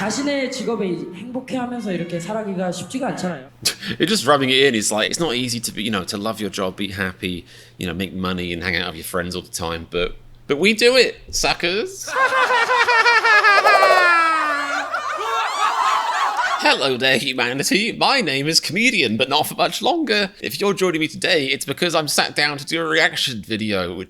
자신의 직업에 행복해하면서 이렇게 살아가기가 쉽지가 않잖아요. It's just rubbing it in. It's like it's not easy to be, to love your job, be happy, make money and hang out with your friends all the time. But we do it, suckers. Hello there, humanity. My name is Comedian, but not for much longer. If you're joining me today, it's because I'm sat down to do a reaction video,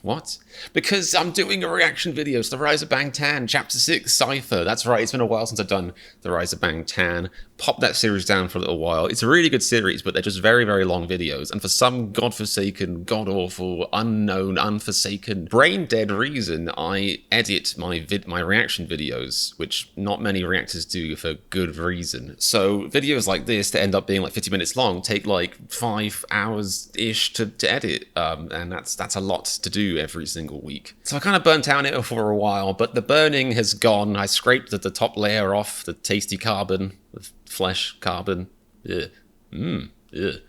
what? Because I'm doing a reaction video to the Rise of Bangtan, Chapter 6, Cypher. That's right, it's been a while since I've done the Rise of Bangtan. Pop that series down for a little while. It's a really good series, but they're just very, very long videos. And for some godforsaken, god-awful, unknown, unforsaken, brain-dead reason, I edit my reaction videos, which not many reactors do for good reason. So videos like this that end up being like 50 minutes long take like 5 hours-ish to edit. And that's a lot to do every single week. So I kind of burnt out on it for a while, but the burning has gone. I scraped the top layer off, the tasty carbon, the flesh carbon. Ugh. Ugh.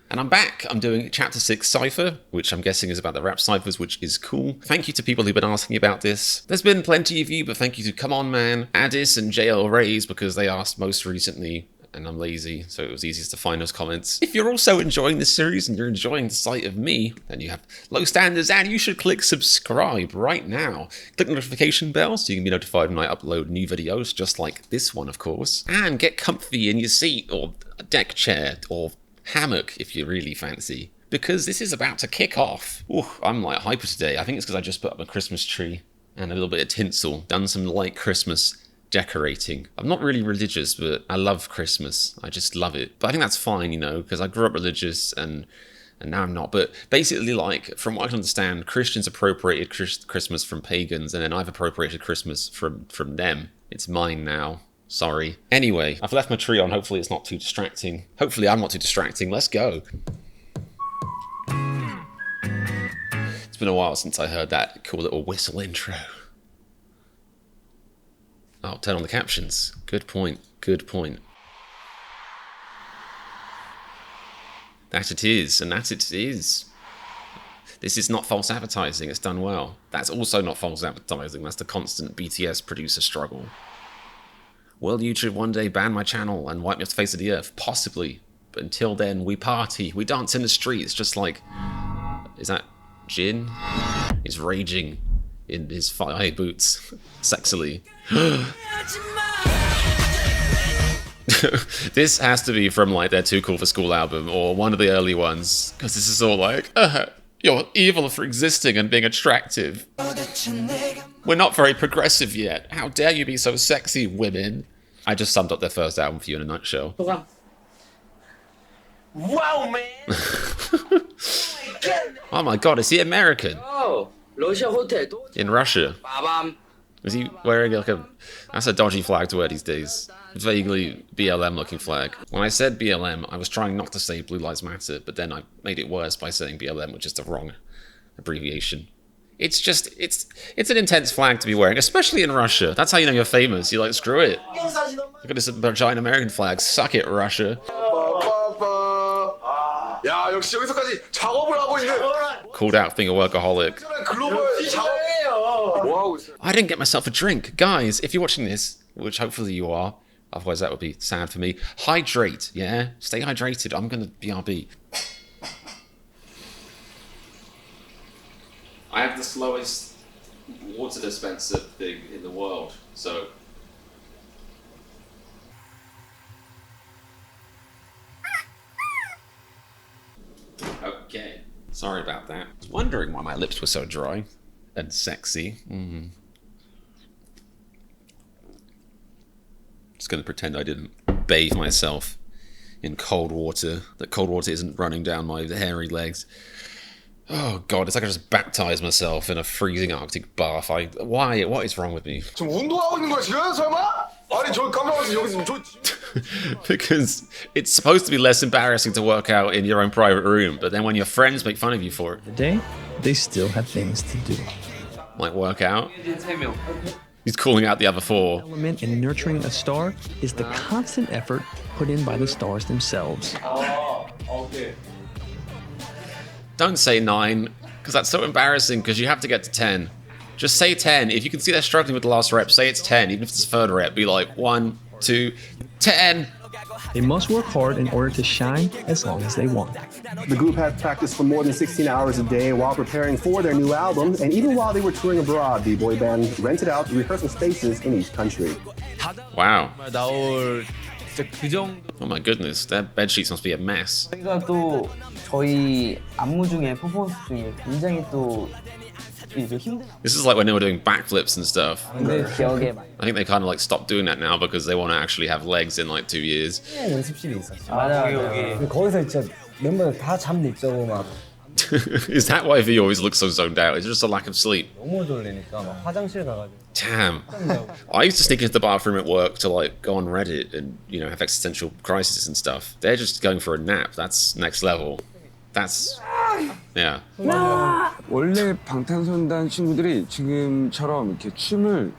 And I'm back. I'm doing Chapter 6 Cypher, which I'm guessing is about the rap ciphers, which is cool. Thank you to people who've been asking about this. There's been plenty of you, but thank you to Come On Man, Addis, and JL Rays, because they asked most recently, and I'm lazy, so it was easiest to find those comments. If you're also enjoying this series and you're enjoying the sight of me, then you have low standards and you should click subscribe right now. Click the notification bell so you can be notified when I upload new videos, just like this one, of course. And get comfy in your seat or a deck chair or hammock if you really fancy, because this is about to kick off. Ooh, I'm like hyper today. I think it's because I just put up a Christmas tree and a little bit of tinsel, done some light Christmas decorating. I'm not really religious, but I love Christmas. I just love it. But I think that's fine, because I grew up religious and now I'm not. But basically, like, from what I can understand, Christians appropriated Christmas from pagans, and then I've appropriated Christmas from them. It's mine now. Sorry. Anyway, I've left my tree on. Hopefully it's not too distracting. Hopefully I'm not too distracting. Let's go. It's been a while since I heard that cool little whistle intro. Oh, turn on the captions. Good point. Good point. That it is, and that it is. This is not false advertising. It's done well. That's also not false advertising. That's the constant BTS producer struggle. Will YouTube one day ban my channel and wipe me off the face of the earth? Possibly. But until then, we party. We dance in the streets, just like... Is that Jin? He's raging in his high boots, sexily. This has to be from like their Too Cool for School album or one of the early ones, because this is all like, you're evil for existing and being attractive. We're not very progressive yet. How dare you be so sexy, women? I just summed up their first album for you in a nutshell. Wow, man! Oh my god, is he American? Oh, In Russia? Is he wearing like a... That's a dodgy flag to wear these days. Vaguely BLM looking flag. When I said BLM, I was trying not to say Blue Lives Matter, but then I made it worse by saying BLM, which is the wrong abbreviation. It's just, it's an intense flag to be wearing, especially in Russia. That's how you know you're famous. You're like, screw it. Look at this giant American flag. Suck it, Russia. Called out being a workaholic. I didn't get myself a drink. Guys, if you're watching this, which hopefully you are, otherwise that would be sad for me, hydrate, yeah? Stay hydrated. I'm gonna BRB. I have the slowest water dispenser thing in the world, so... Okay. Sorry about that. I was wondering why my lips were so dry and sexy. Just gonna pretend I didn't bathe myself in cold water. That cold water isn't running down my hairy legs. Oh god, it's like I just baptized myself in a freezing Arctic bath. Why? What is wrong with me? Because it's supposed to be less embarrassing to work out in your own private room, but then when your friends make fun of you for it... Today, they still have things to do. Like work out? He's calling out the other four. Element in nurturing a star is the constant effort put in by the stars themselves. Don't say 9, because that's so embarrassing, because you have to get to 10. Just say 10. If you can see they're struggling with the last rep, say it's 10. Even if it's the third rep, be like 1, 2, 10. They must work hard in order to shine as long as they want. The group had practiced for more than 16 hours a day while preparing for their new album, and even while they were touring abroad, the boy band rented out rehearsal spaces in each country. Wow. 나올 진짜 그 정도. Oh my goodness, their bed sheets must be a mess. 저희가 또 저희 안무 중에 퍼포먼스 중에 굉장히 또 힘든 This is like when they were doing backflips and stuff. 기억에 많이 I think they kind of like stopped doing that now because they want to actually have legs in like 2 years. 연습실이 있었어. 맞아요. 근데 거기서 진짜 멤버들 다 잠 못 자고 막 Is that why V always looks so zoned out? Is it just a lack of sleep? 너무 졸리니까 막 화장실 가가지고. Damn. I used to sneak into the bathroom at work to like go on Reddit and, you know, have existential crises and stuff. They're just going for a nap. That's next level. That's, yeah. 원래 방탄소년단 친구들이 지금처럼 이렇게 춤을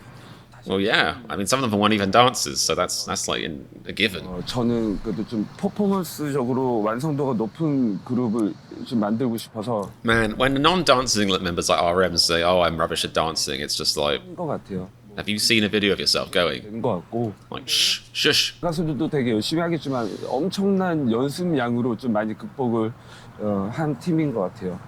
Well, yeah. I mean, some of them weren't even dancers, so that's like a given. 저는 그래도 좀 퍼포먼스적으로 완성도가 높은 그룹을 좀 만들고 싶어서 Man, when non-dancing members like RM say, "Oh, I'm rubbish at dancing," it's just like, 한 것 같아요. have you seen a video of yourself going? 된 것 같고 Like, shh, shush. 가수들도 되게 열심히 하겠지만 엄청난 연습량으로 좀 많이 극복을 한 팀인 것 같아요.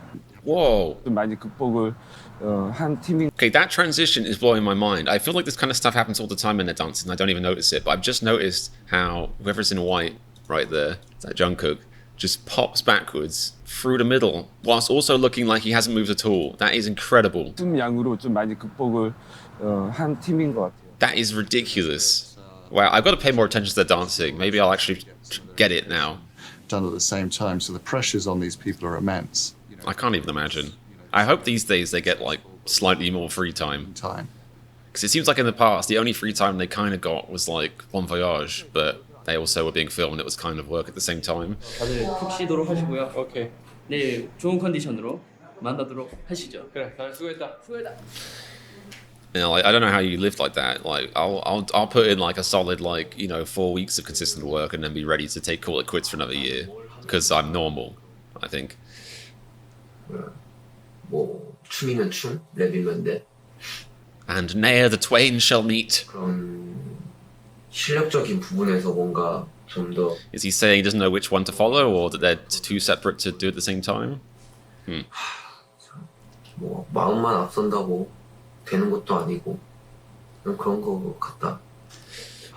Whoa. 좀 많이 극복을 한 팀인. Okay, that transition is blowing my mind. I feel like this kind of stuff happens all the time in their dancing. I don't even notice it, but I've just noticed how whoever's in white right there, that Jungkook, just pops backwards through the middle whilst also looking like he hasn't moved at all. That is incredible. 연습량으로 좀 많이 극복을 한 팀인 것 같아요. That is ridiculous. Wow, I've got to pay more attention to their dancing. Maybe I'll actually get it now. Done at the same time, so the pressures on these people are immense. I can't even imagine. I hope these days they get like slightly more free time. Because it seems like in the past, the only free time they kind of got was like Bon Voyage, but they also were being filmed and it was kind of work at the same time. 다들 푹 쉬도록 하시고요. 오케이. 내일 좋은 컨디션으로 만나도록 하시죠. 그래, 다들 수고했다. You know, like, I don't know how you lived like that. Like, I'll put in like a solid 4 weeks of consistent work and then be ready to call it quits for another year because I'm normal, I think. 뭐 춤이면 춤, 랩이면 랩. And ne'er the twain shall meet. 그런 실력적인 부분에서 뭔가 좀 더. Is he saying he doesn't know which one to follow or that they're too separate to do at the same time? 뭐 마음만 앞선다고 되는 것도 아니고 그런 거 같다.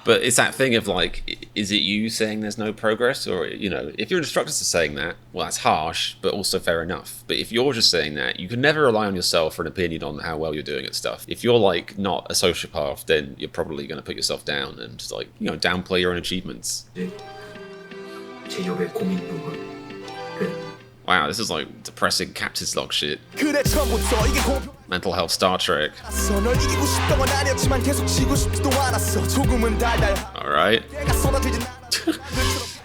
But it's that thing of like, is it you saying there's no progress? Or, you know, if your instructors are saying that, well, that's harsh, but also fair enough. But if you're just saying that, you can never rely on yourself for an opinion on how well you're doing at stuff. If you're like not a sociopath, then you're probably going to put yourself down and like, you know, downplay your own achievements. 제 옆에 고민 누굴. Wow, this is like depressing Captain's Log shit. Mental health Star Trek. Alright.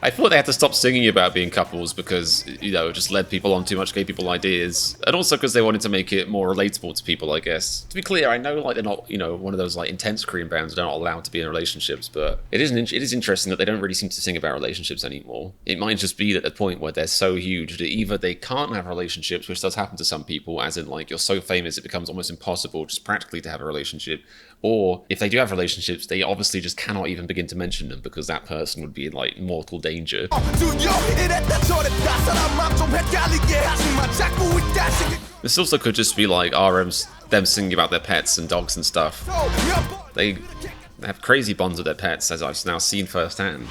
I thought they had to stop singing about being couples because, you know, it just led people on too much gay people ideas. And also because they wanted to make it more relatable to people, I guess. To be clear, I know like they're not, you know, one of those like intense Korean bands that are not allowed to be in relationships, but it is interesting that they don't really seem to sing about relationships anymore. It might just be at the point where they're so huge that either they can't have relationships, which does happen to some people, as in like you're so famous it becomes almost impossible just practically to have a relationship, or if they do have relationships, they obviously just cannot even begin to mention them because that person would be in like mortal danger. This also could just be like RM's them singing about their pets and dogs and stuff. They have crazy bonds with their pets, as I've now seen firsthand.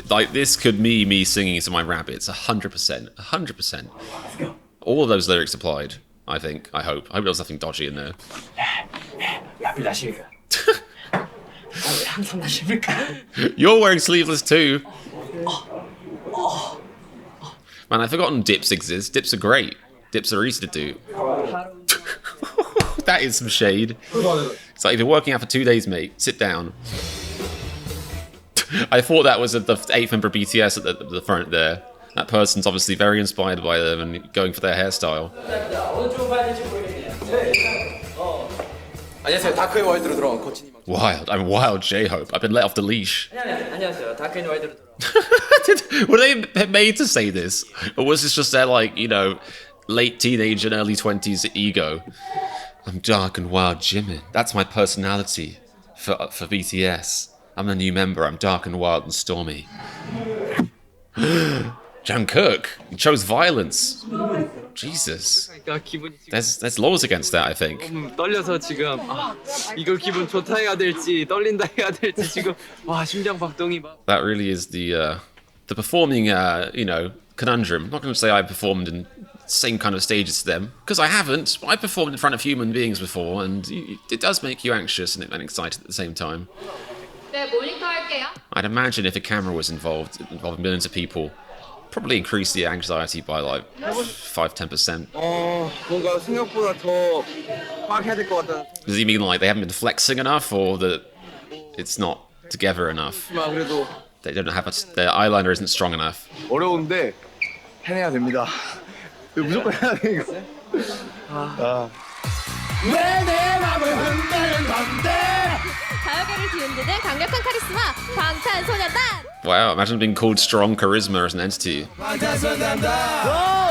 Like this could be me singing to my rabbits, 100%, 100%. All of those lyrics applied, I think, I hope. I hope there was nothing dodgy in there. You're wearing sleeveless too. Man, I've forgotten dips exist. Dips are great. Dips are easy to do. That is some shade. It's like if you're working out for 2 days, mate, sit down. I thought that was the 8th member of BTS at the front there. That person's obviously very inspired by them and going for their hairstyle. Wild. I'm wild J-Hope. I've been let off the leash. Were they made to say this? Or was this just their, like, you know, late teenage and early 20s ego? I'm dark and wild Jimin. That's my personality for BTS. I'm a new member. I'm dark and wild and stormy. Jungkook, he chose violence. Jesus. 그러니까 기분이 지금 There's laws against that, I think. 너무 떨려서 지금 이걸 기분 좋다 해야 될지 떨린다 해야 될지 지금 와 심장 박동이 막. That really is the performing, conundrum. I'm not going to say I performed in same kind of stages to them, because I haven't. I performed in front of human beings before, and it does make you anxious and excited at the same time. 네, 모니터 할게요. I'd imagine if a camera was involving millions of people, probably increase the anxiety by like 5-10%. 뭔가 생각보다 더 파악해야 될 것 같다. Does he mean like they haven't been flexing enough, or that it's not together enough? 그래도 They don't have their eyeliner isn't strong enough. 어려운데 해내야 됩니다. 무조건 해야 되니까. 가요계를 뒤흔드는 강력한 카리스마 방탄소년단. Wow, imagine being called strong charisma as an entity.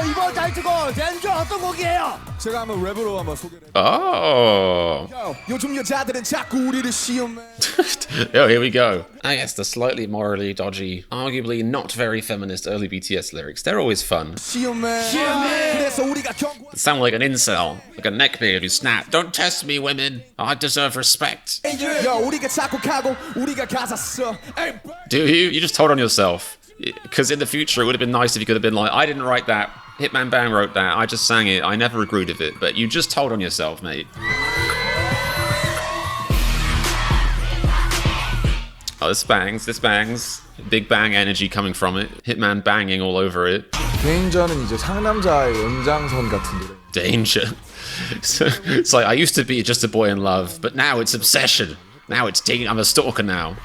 이번 타이틀곡 댄저 어떤 곡이에요? 제가 한번 랩으로 한번 소개를. Oh. 요즘 여자들은 자꾸 우리를 시험해. Oh, here we go. I guess the slightly morally dodgy, arguably not very feminist early BTS lyrics. They're always fun. 그래서 우리가 They sound like an incel, like a neckbeard who snapped. Don't test me, women. I deserve respect. 우리가 작곡하고 우리가 가사 써. Do you? You just told on yourself. Because in the future, it would have been nice if you could have been like, I didn't write that. Hitman Bang wrote that. I just sang it. I never agreed with it. But you just told on yourself, mate. Oh, this bangs. This bangs. Big bang energy coming from it. Hitman banging all over it. 개인전은 이제 상남자의 연장선 같은 노래. Danger. So, it's like, I used to be just a boy in love, but now it's obsession. Now it's I'm a stalker now.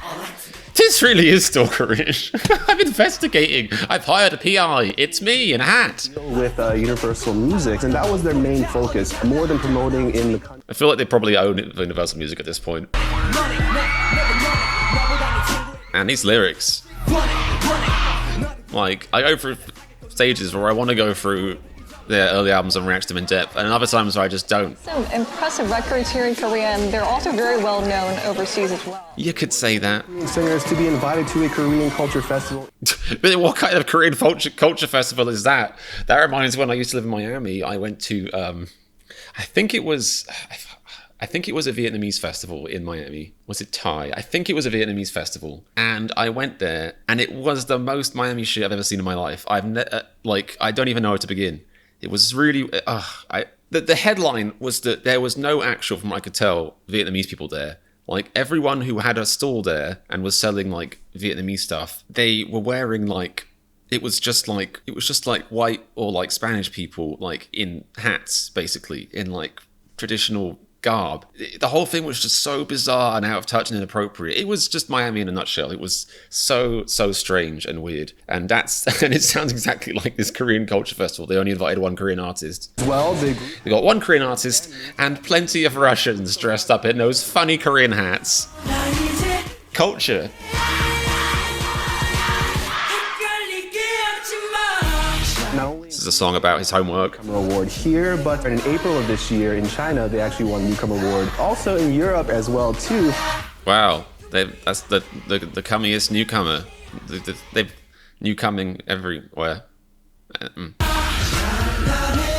This really is stalkerish. I'm investigating. I've hired a PI. It's me in a hat. With Universal Music, and that was their main focus, more than promoting in the country. I feel like they probably own Universal Music at this point. And these lyrics. Like, I go through stages where I want to go through their early albums and react to them in depth, and other times where I just don't. Some impressive records here in Korea, and they're also very well known overseas as well. You could say that. Singers to be invited to a Korean culture festival. But what kind of Korean culture festival is that? That reminds me when I used to live in Miami, I went to, I think it was a Vietnamese festival in Miami. Was it Thai? I think it was a Vietnamese festival. And I went there, and it was the most Miami shit I've ever seen in my life. I don't even know where to begin. It was really, the headline was that there was no actual, from what I could tell, Vietnamese people there. Like, everyone who had a stall there and was selling, like, Vietnamese stuff, they were wearing, like, it was just like white or, like, Spanish people, like, in hats, basically, in, like, traditional garb. The whole thing was just so bizarre and out of touch and inappropriate. It was just Miami in a nutshell. It was so strange and weird. And it sounds exactly like this Korean culture festival. They only invited one Korean artist. Well, they got one Korean artist and plenty of Russians dressed up in those funny Korean hats. Culture. This is a song about his homework. Award here, but in April of this year in China, they actually won a Newcomer Award. Also in Europe as well too. Wow, that's the comingest newcomer. They've newcoming everywhere.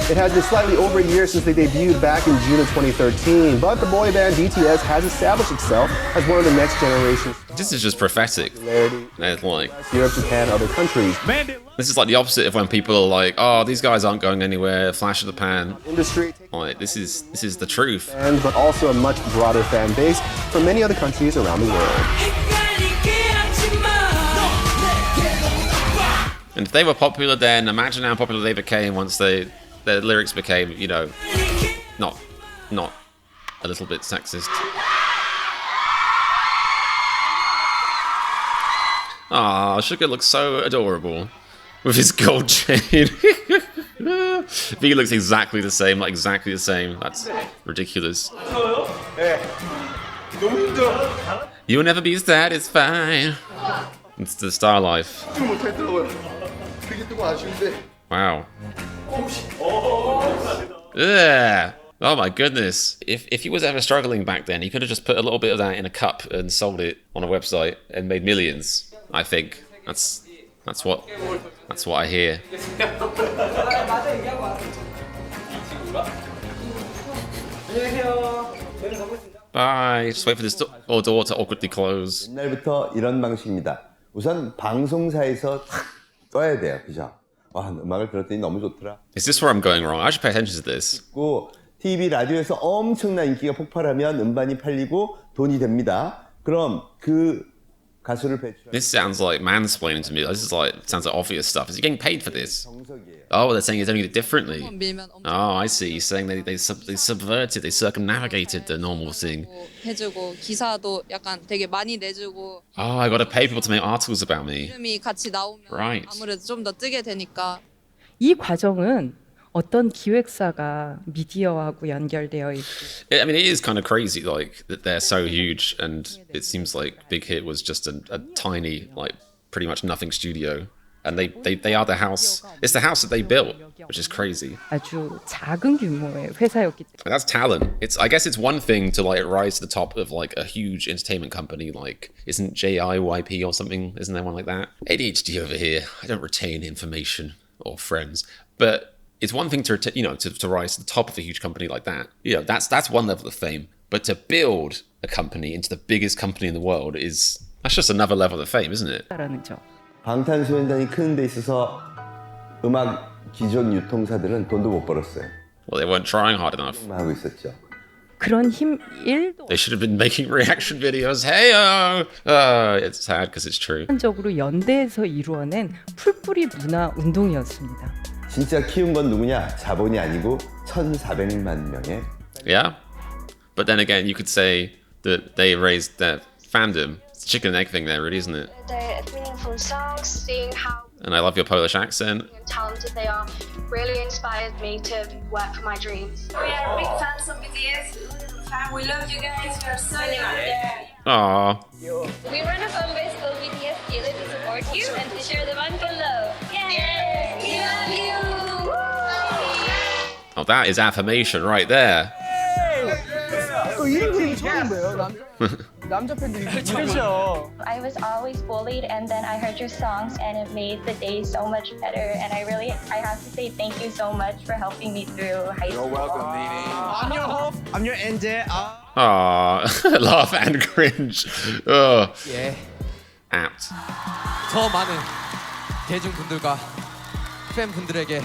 It has been slightly over a year since they debuted back in June of 2013, but the boy band BTS has established itself as one of the next generation. This is just prophetic. It's like Europe, Japan, other countries. This is like the opposite of when people are like, "Oh, these guys aren't going anywhere." Flash of the pan. Industry. Like this is the truth. But also a much broader fan base from many other countries around the world. And if they were popular then, imagine how popular they became once their lyrics became, not a little bit sexist. Ah, Sugar looks so adorable with his gold chain. V looks exactly the same, like exactly the same. That's ridiculous. You'll never be satisfied. It's the star life. Wow. Ugh. Oh my goodness. If he was ever struggling back then, he could have just put a little bit of that in a cup and sold it on a website and made millions. I think that's what I hear. Bye. Just wait for this door to awkwardly close. 옛날부터 이런 방식입니다. 우선 방송사에서 떠야 돼요, 그죠? 와, 음악을 들었더니 너무 좋더라. Is this where I'm going wrong? I should pay attention to this. 고 TV, 라디오에서 엄청난 인기가 폭발하면 음반이 팔리고 돈이 됩니다. 그럼 그 가수를 배출하는 This sounds like mansplaining to me. This is like sounds like obvious stuff. Is he getting paid for this? Oh, they're saying he's doing it differently. Oh, I see. He's saying they subverted, they circumnavigated the normal thing. 해주고 기사도 약간 되게 많이 내주고. Oh, I got to pay people to make articles about me. 이름이 같이 나오면 Right. 아무래도 좀 더 뜨게 되니까. 이 과정은 어떤 기획사가 미디어하고 연결되어 있고. I mean, it is kind of crazy, like that they're so huge, and it seems like Big Hit was just a tiny, like pretty much nothing studio, and they are the house. It's the house that they built, which is crazy. 아주 작은 규모의 회사였기 때문에. That's talent. I guess it's one thing to like rise to the top of like a huge entertainment company, like isn't JIYP or something? Isn't there one like that? ADHD over here. I don't retain information or friends, but. It's one thing to rise to the top of a huge company like that. That's one level of fame. But to build a company into the biggest company in the world that's just another level of fame, isn't it? 방탄소년단이 크는 데 있어서 음악 기존 유통사들은 돈도 못 벌었어요. Well, they weren't trying hard enough. 하고 있었죠. 그런 힘 1도. They should have been making reaction videos. Hey-o! It's sad because it's true. 적으로 연대에서 이루어낸 풀뿌리 문화 운동이었습니다. 진짜 키운 건 누구냐? 자본이 아니고 1,400만 명의. Yeah, but then again, you could say that they raised their fandom. It's a chicken and egg thing there, really, isn't it? They're meaningful songs, seeing how And I love your Polish accent. talented they are, really inspired me to work for my dreams. We are big fans of BTS. We love you guys. We are so out there. Aww. We run a fan base called BTS Daily to support you and to share the wonderful love. Yay! We love you! Oh, that is affirmation right there. 이런 그림이 처음이에요. 남자 팬들이 그렇죠. I was always bullied, and then I heard your songs, and it made the day so much better. And I have to say thank you so much for helping me through high school. You're welcome, Nene. I'm your hope. I'm your angel. Aww. Laugh and cringe. Oh. 예. Apt. 더 많은 대중분들과 팬분들에게.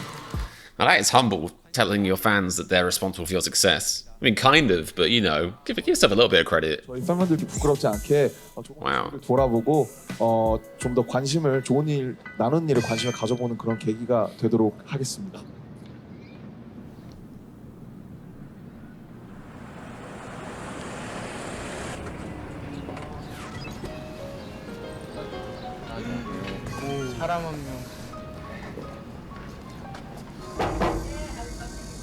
Now that is humble, telling your fans that they're responsible for your success. I mean, kind of, but give yourself a little bit of credit. 저희 팬분들도 부끄럽지 않게 조금 돌아보고 좀 더 관심을 좋은 일 나누는 일에 관심을 가져보는 그런 계기가 되도록 하겠습니다. 사람 한 명.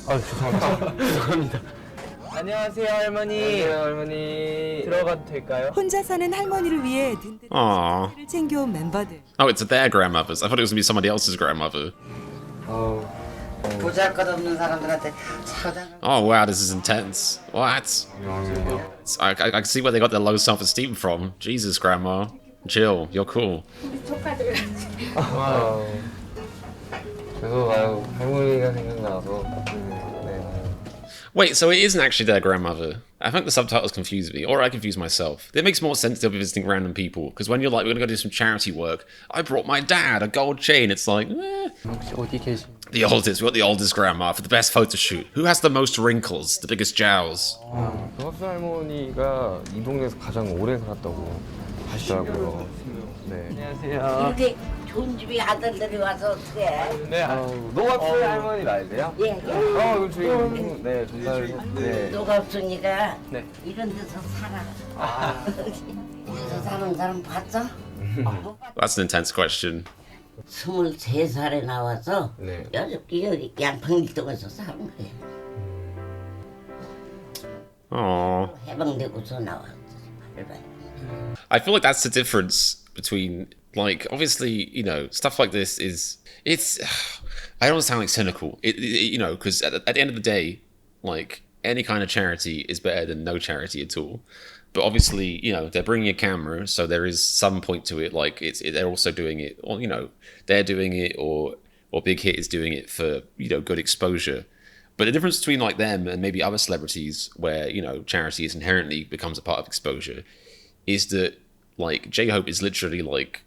죄송합니다. 안녕하세요 할머니. 안녕하세요 할머니. 들어가도 될까요? 혼자 사는 할머니를 위해 든든한 Aww. 를 챙겨온 멤버들. Oh, it's their grandmothers. I thought it was going to be somebody else's grandmother. 보잘것없는 사람들한테 사랑을. Oh, wow, this is intense. What? I can see where they got their low self-esteem from. Jesus, grandma. Chill, you're cool. 죄송해요. 할머니가 생각나서. Wait, so it isn't actually their grandmother. I think the subtitles confuse me, or I confuse myself. It makes more sense to be visiting random people, because when you're like, we're gonna go do some charity work, I brought my dad a gold chain, it's like, The oldest, we got the oldest grandma for the best photo shoot. Who has the most wrinkles, the biggest jowls? 박수 할머니가 이 동네에서 가장 오래 살았다고 하시더라고요. 네. 안녕하세요. 이렇게 좋은 집에 아들들이 와서 어떻게 해? 네. 노갑수의 할머니 나이세요? 예. 그럼 저희 네 전달. 네. 너가 없으니까 네. 이런 데서 살아. 여기서 사는 사람 봤어? That's an intense question. 23살에 나와서 네. 여기 양평일동에서 사는 거예요. Aww. 해방되고서 나왔어. I feel like that's the difference between, like, obviously, stuff like this I don't sound like cynical, because at the end of the day, like, any kind of charity is better than no charity at all. But obviously, you know, they're bringing a camera, so there is some point to it. Like they're also doing it, or you know, they're doing it, or Big Hit is doing it for, you know, good exposure. But the difference between like them and maybe other celebrities, where, you know, charity is inherently becomes a part of exposure, is that like J-Hope is literally like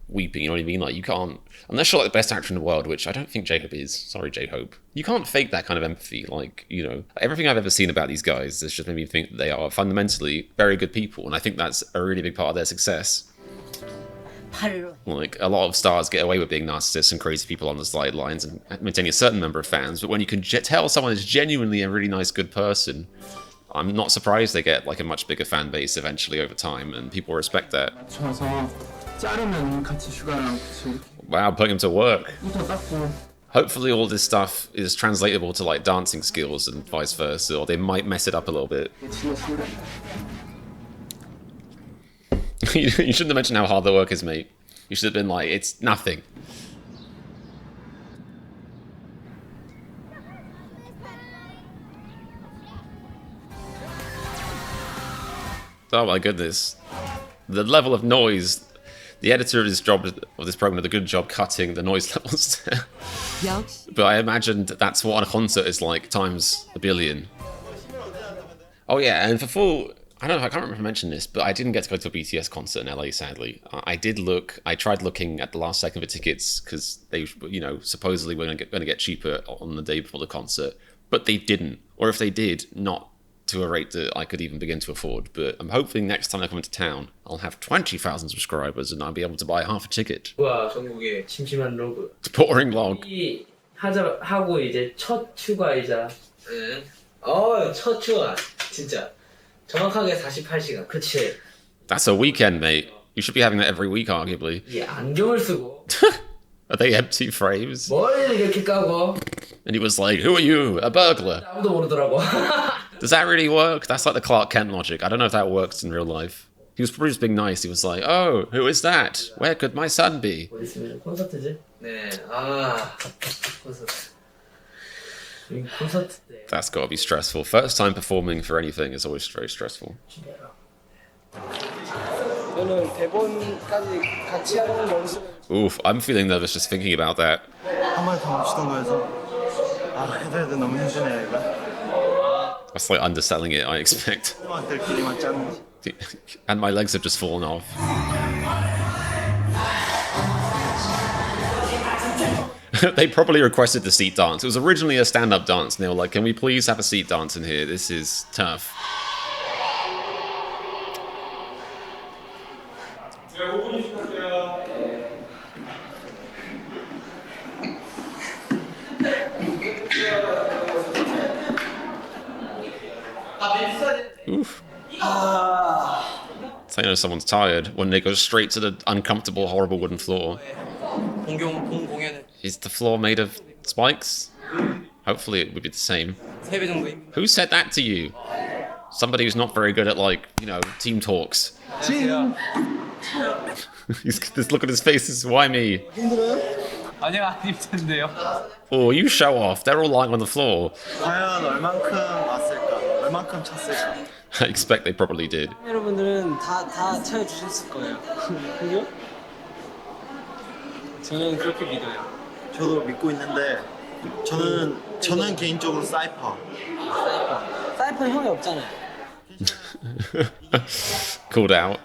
weeping. You know what I mean? Like you can't, unless you're like the best actor in the world, which I don't think J-Hope is. Sorry, J-Hope. You can't fake that kind of empathy. Like, you know, everything I've ever seen about these guys has just made me think that they are fundamentally very good people, and I think that's a really big part of their success. Like, a lot of stars get away with being narcissists and crazy people on the sidelines and maintaining a certain number of fans, but when you can tell someone is genuinely a really nice, good person, I'm not surprised they get like a much bigger fan base eventually over time, and people respect that. Wow, putting him to work. Hopefully all this stuff is translatable to like dancing skills and vice versa, or they might mess it up a little bit. You shouldn't have mentioned how hard the work is, mate. You should have been like, it's nothing. Oh my goodness. The level of noise. The editor of this program did a good job cutting the noise levels. But I imagined that's what a concert is like times a billion. Oh yeah, and for full, I don't know, I can't remember if I mentioned this, but I didn't get to go to a BTS concert in LA, sadly. I tried looking at the last second for tickets because they, you know, supposedly were going to get cheaper on the day before the concert, but they didn't. Or if they did, not to a rate that I could even begin to afford. But I'm hoping next time I come into town, I'll have 20,000 subscribers and I'll be able to buy half a ticket. 전국의 심심한 로그. Boring log. 하고 이제 첫 추가이자. 첫 추가 진짜 정확하게 48시간. 그치? That's a weekend, mate. You should be having that every week, arguably. 안경을 쓰고. Are they empty frames? 머리를 이렇게 까고. And he was like, "Who are you? A burglar?" 아무도 모르더라고. Does that really work? That's like the Clark Kent logic. I don't know if that works in real life. He was probably just being nice. He was like, "Oh, who is that? Where could my son be?" 어디 있으면 콘서트지? 네. 콘서트. 콘서트 때. That's got to be stressful. First time performing for anything is always very stressful. 저는 대본까지 같이 하는 연습. Oof, I'm feeling nervous just thinking about that. 한 번 더 멈추던가 해서 해도 해도 너무 힘드네 얘가. That's like underselling it, I expect. 들끼리만 짜는. And my legs have just fallen off. They probably requested the seat dance. It was originally a stand-up dance, and they were like, "Can we please have a seat dance in here? This is tough." Oof. So you know someone's tired when they go straight to the uncomfortable, horrible wooden floor. Is the floor made of spikes? Hopefully it would be the same. Who said that to you? Somebody who's not very good at, like, you know, team talks. This look at his face is, why me? 아니요, 안 힘든데요. Oh, you show off. They're all lying on the floor. 과연 얼만큼 왔을까? 얼만큼 찼을까? I expect they probably did. 여러분들은 다 채워주셨을 거예요. 그죠? 저는 그렇게 믿어요. 저도 믿고 있는데 저는 개인적으로 사이퍼. 사이퍼 형이 없잖아요. Called out.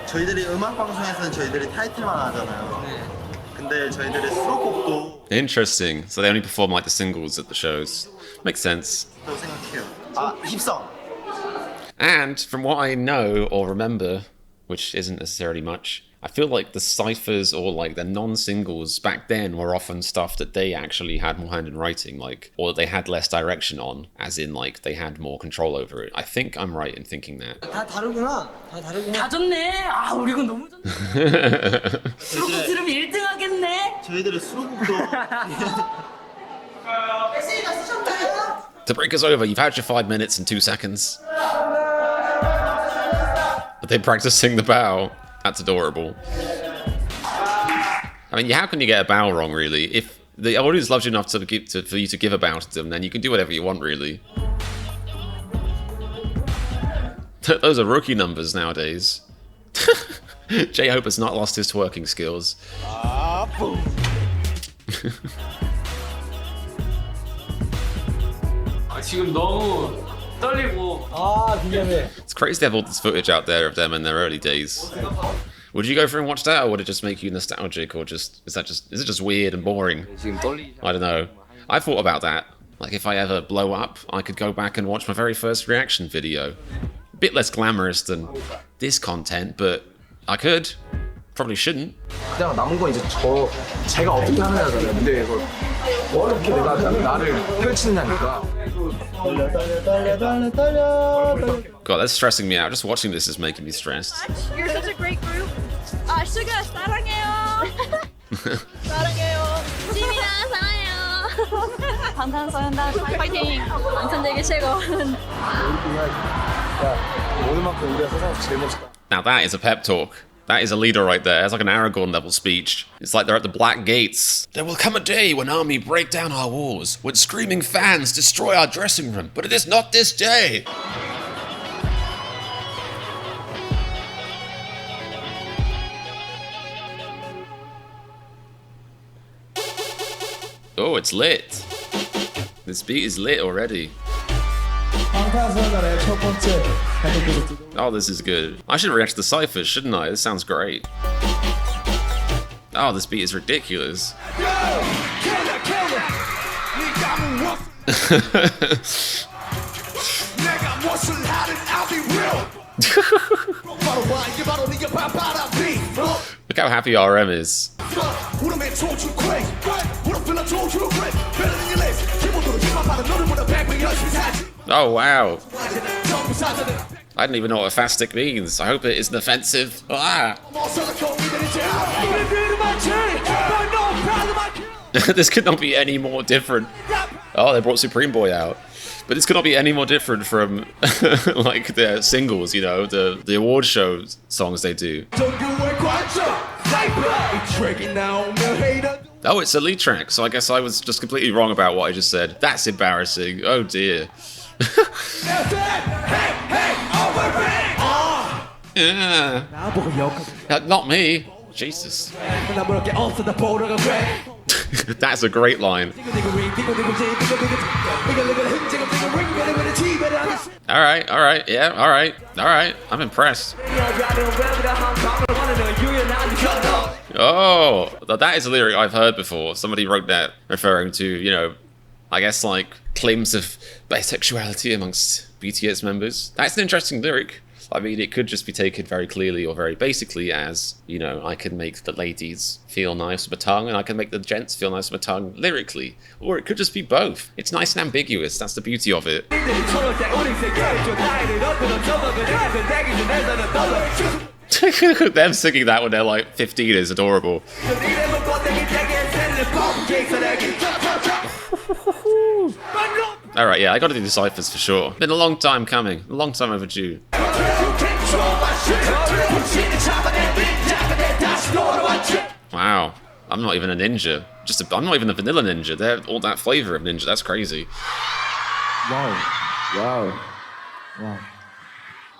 저희들이 음악 방송에서는 저희들이 타이틀만 하잖아요. 근데 저희들의 수록곡도 Interesting. So they only perform like the singles at the shows. Makes sense. 또 생각해요. 힙성. And from what I know or remember, which isn't necessarily much, I feel like the ciphers or like the non-singles back then were often stuff that they actually had more hand in writing, like, or they had less direction on, as in like they had more control over it. I think I'm right in thinking that. 다 다르구나. 다 다르구나. 다 좋네. 우리 이거 너무 좋네. 수록곡 들으면 1등 하겠네. 저희들의 수록곡도 The break is over. You've had your 5 minutes and 2 seconds. Are they practicing the bow? That's adorable. I mean, how can you get a bow wrong, really? If the audience loves you enough for you to give a bow to them, then you can do whatever you want, really. Those are rookie numbers nowadays. J-Hope has not lost his twerking skills. 지금 너무 떨리고. It's crazy to have all this footage out there of them in their early days. Would you go through and watch that, or would it just make you nostalgic, or is it just weird and boring? I don't know. I thought about that. Like, if I ever blow up, I could go back and watch my very first reaction video. A bit less glamorous than this content, but I could. Probably shouldn't. 그냥 남은 건 이제 제가 어떻게 하느냐잖아요. 무대에서 어떻게 내가 나를 펼치느냐니까. God, that's stressing me out. Just watching this is making me stressed. You're such a great group. Suga, 사랑해요. 사랑해요. 지민아, 사랑해요. 방탄소년단 파이팅. 완성되기 최고. 오늘만큼 우리가 세상에서 제일 멋있다. Now that is a pep talk. That is a leader right there. It's like an Aragorn level speech. It's like they're at the Black Gates. There will come a day when army break down our walls, when screaming fans destroy our dressing room, but it is not this day. Oh, it's lit. This beat is lit already. Oh, this is good. I should react to the ciphers, shouldn't I? This sounds great. Oh, this beat is ridiculous. Look how happy RM is. Oh wow. I didn't even know what a fast stick means. I hope it isn't offensive. Ah. This could not be any more different. Oh, they brought Supreme Boy out. But this could not be any more different from like their singles, you know, the award show songs they do. Oh, it's a lead track, so I guess I was just completely wrong about what I just said. That's embarrassing. Oh dear. Yeah. Not me. Jesus. That's a great line. Alright, yeah, alright. I'm impressed. Oh, that is a lyric I've heard before. Somebody wrote that referring to, you know, I guess like claims of bisexuality amongst BTS members. That's an interesting lyric. I mean, it could just be taken very clearly or very basically as, you know, I can make the ladies feel nice with my tongue and I can make the gents feel nice with my tongue lyrically. Or it could just be both. It's nice and ambiguous. That's the beauty of it. Them singing that when they're like 15 is adorable. Alright, yeah, I gotta do the ciphers for sure. Been a long time coming. A long time overdue. Wow. I'm not even a ninja. I'm not even a vanilla ninja. They're all that flavor of ninja. That's crazy. 와우.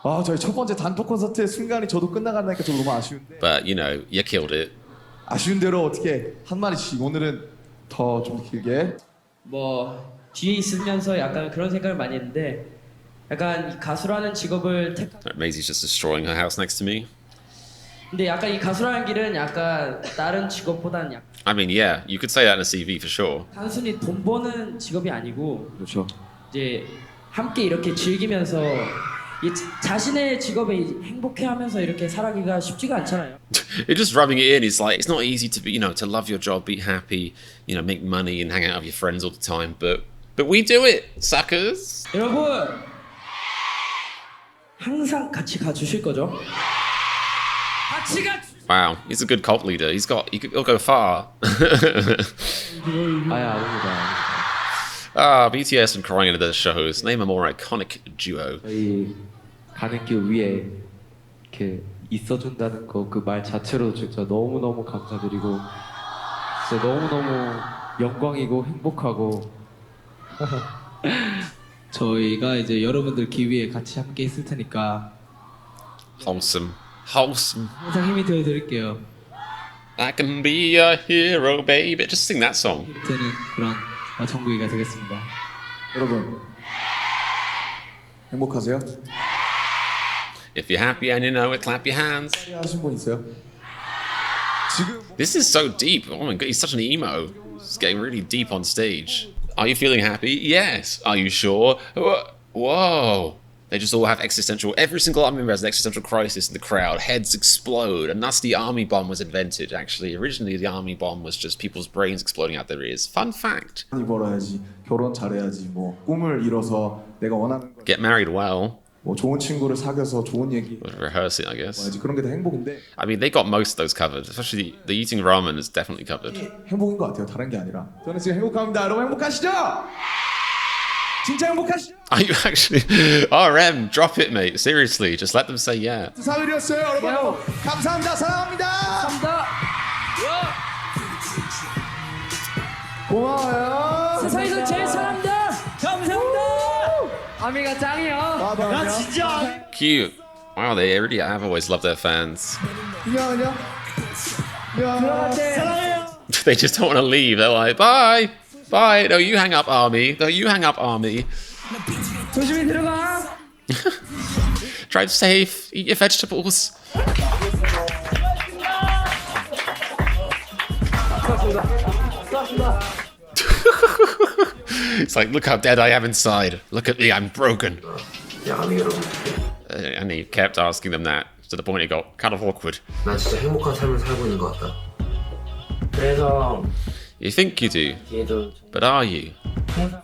아, 저희 첫 번째 단독 콘서트의 순간이 저도 끝나간다니까 저 너무 아쉬운데. But, you know, you killed it. 아쉬운 대로 어떻게 한 마디씩 오늘은 더 좀 길게. 뭐 뒤에 있으면서 약간 그런 생각을 많이 했는데 약간 이 가수라는 직업을 Maisie's just destroying her house next to me. 근데 약간 이 가수라는 길은 약간 다른 직업보다는 I mean, yeah, you could say that in a CV for sure. 단순히 돈 버는 직업이 아니고 그렇죠. 이제 함께 이렇게 즐기면서 이 자신의 직업에 행복해하면서 이렇게 살아가기가 쉽지가 않잖아요. It's just rubbing it in. It's like it's not easy to be, you know, to love your job, be happy, you know, make money and hang out with your friends all the time. But we do it, suckers. 여러분 항상 같이 가주실 거죠? 같이 가. Wow, he's a good cult leader. He'll go far. Ah, BTS and crying into their shows. Name a more iconic duo. 저희 가는 길 위에 이렇게 있어준다는 거 그 말 자체로 진짜 너무너무 감사드리고 진짜 너무너무 영광이고 행복하고 저희가 이제 여러분들 길 위에 같이 함께 있을 테니까 Wholesome. Wholesome. 항상 힘이 되어드릴게요. I can be a hero, baby. Just sing that song. 되는 그런 정국이가 되겠습니다. 여러분 행복하세요? If you're happy and you know it, clap your hands. 하신 분 있어요? 지금 This is so deep. Oh my god, he's such an emo. He's getting really deep on stage. Are you feeling happy? Yes. Are you sure? Whoa. They just all have existential... Every single army member has an existential crisis in the crowd. Heads explode. And thus the army bomb was invented, actually. Originally, the army bomb was just people's brains exploding out their ears. Fun fact. 많이 벌어야지, 결혼 잘해야지, 뭐 꿈을 이뤄서 내가 원하는 걸 Get married well. 뭐 좋은 친구를 사귀어서 좋은 얘기 Rehearse it, I guess. 그런 게 다 행복인데 I mean, they got most of those covered. Especially the eating ramen is definitely covered. 행복인 것 같아요. 다른 게 아니라 저는 지금 행복합니다. 여러분 행복하시죠? 진짜 행복하시죠? Are you actually... RM, drop it, mate. Seriously, just let them say yeah. 사회였어요, 여러분. 감사합니다. 사랑합니다. 감사합니다. 고마워요. 세상에서 제일 사랑합니다. 감사합니다. 아미가 짱이야. 나 진짜 Cute. Wow, they really have always loved their fans. 안녕. 사랑해요. They just don't want to leave. They're like, bye. Bye. No, you hang up, army. No, you hang up, army. 조심히 들어가. Drive safe. Eat your vegetables. It's like, look how dead I am inside. Look at me, I'm broken. And he kept asking them that to the point it got kind of awkward. 난 진짜 행복한 삶을 살고 있는 것 같다. 그래서 You think you do, 얘도 but are you?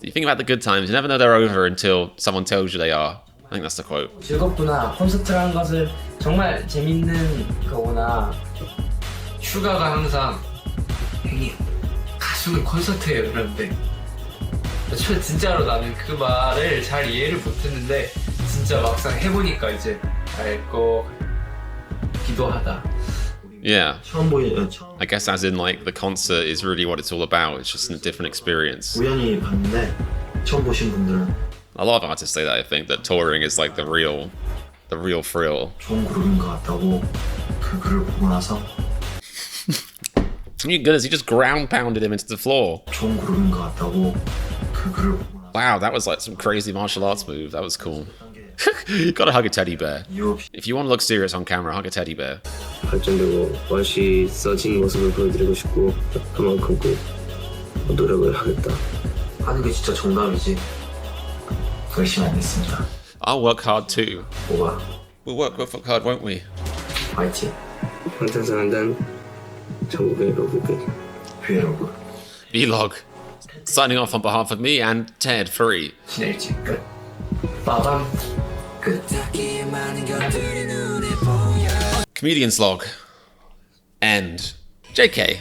You think about the good times, you never know they're over until someone tells you they are. I think that's the quote. 즐겁구나. 콘서트라는 것을 정말 재밌는 거구나. 슈가가 항상 형님 가수는 콘서트예요 그러는데 진짜로 나는 그 말을 잘 이해를 못했는데 진짜 막상 해보니까 이제 알 거 기도 하다. Yeah. I guess as in like the concert is really what it's all about. It's just a different experience. 우연히 봤는데 처음 보신 분들은 A lot of artists say that, I think, that touring is like the real thrill. 좋은 그룹인 것 같다고 그 글을 보고 나서 You goodness, he just ground pounded him into the floor. 좋은 그룹인 것 같다고 그 글을 보고 나서 Wow, that was like some crazy martial arts move. That was cool. You gotta hug a teddy bear. If you want to look serious on camera, hug a teddy bear. 발전되고 멋있어진 모습을 보여드리고 싶고 그만큼 꼭 노력을 하겠다. 하는 게 진짜 정답이지. 열심히 하겠습니다. I'll work hard too. 뭐가? We'll work hard, won't we? 화이팅. 방탄소년단 전국의 로그 브이로그 Vlog. Signing off on behalf of me and Ted Free. 신일지 끝. 빠밤 끝. Comedian's log. End. JK.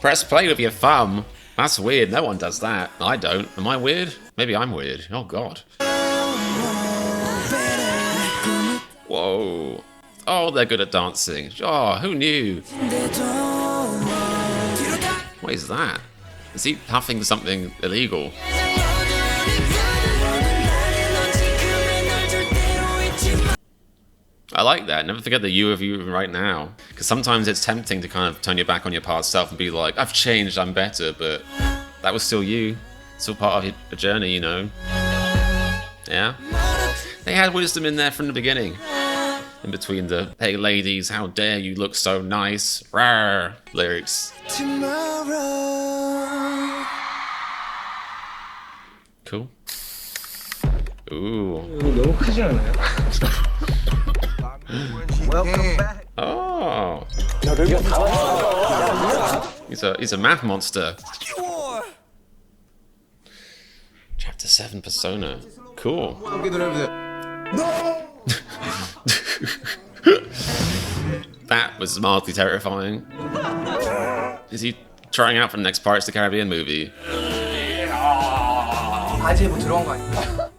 Press play with your thumb. That's weird. No one does that. I don't. Am I weird? Maybe I'm weird. Oh god. Whoa. Oh, they're good at dancing. Oh, who knew? What is that? Is he huffing something illegal? I like that. Never forget the you of you right now. Because sometimes it's tempting to kind of turn your back on your past self and be like, I've changed, I'm better, but that was still you. Still part of a journey, you know? Yeah? They had wisdom in there from the beginning. In between the, hey ladies, how dare you look so nice, rawr, lyrics. Cool. Ooh. 너무 크지 않아요? Welcome back. Oh. He's a math monster. Chapter 7 persona. Cool. That was mildly terrifying. Is he trying out for the next Pirates of the Caribbean movie?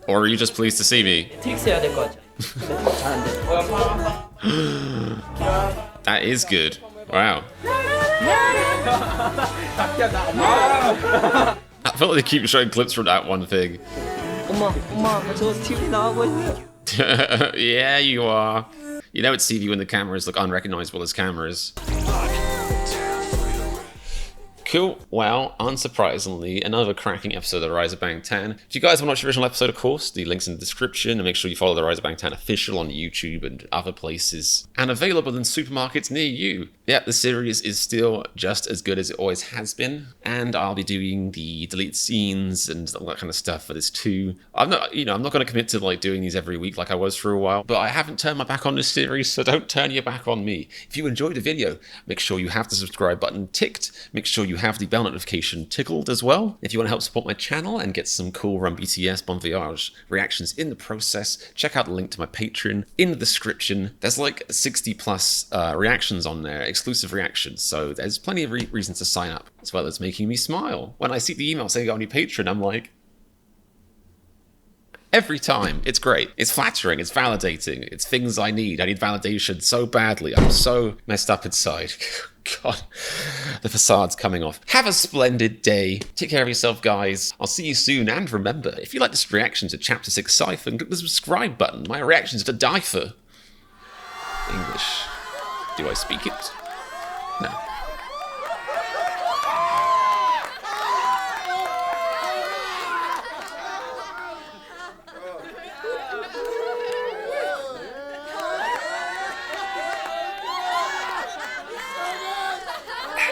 Or are you just pleased to see me? That is good. Wow. I feel like they keep showing clips from that one thing. Yeah, you are. You know it's CV when the cameras look unrecognizable as cameras. Cool. Well, unsurprisingly, another cracking episode of Rise of Bangtan. If you guys want to watch the original episode, of course, the link's in the description, and make sure you follow the Rise of Bangtan official on YouTube and other places, and available in supermarkets near you. Yeah, the series is still just as good as it always has been, and I'll be doing the deleted scenes and all that kind of stuff for this too. I'm not going to commit to like doing these every week like I was for a while, but I haven't turned my back on this series, so don't turn your back on me. If you enjoyed the video, make sure you have the subscribe button ticked. Make sure you have the bell notification tickled as well. If you want to help support my channel and get some cool Run BTS Bon Voyage reactions in the process, check out the link to my Patreon in the description. There's like 60 plus reactions on there, exclusive reactions, so there's plenty of reasons to sign up, as well as making me smile. When I see the email saying go on your Patreon, I'm like, every time. It's great. It's flattering. It's validating. It's things I need. I need validation so badly. I'm so messed up inside. God, the facade's coming off. Have a splendid day. Take care of yourself, guys. I'll see you soon. And remember, if you like this reaction to Chapter 6 Cypher, click the subscribe button. My reactions to Die for English. Do I speak it? No.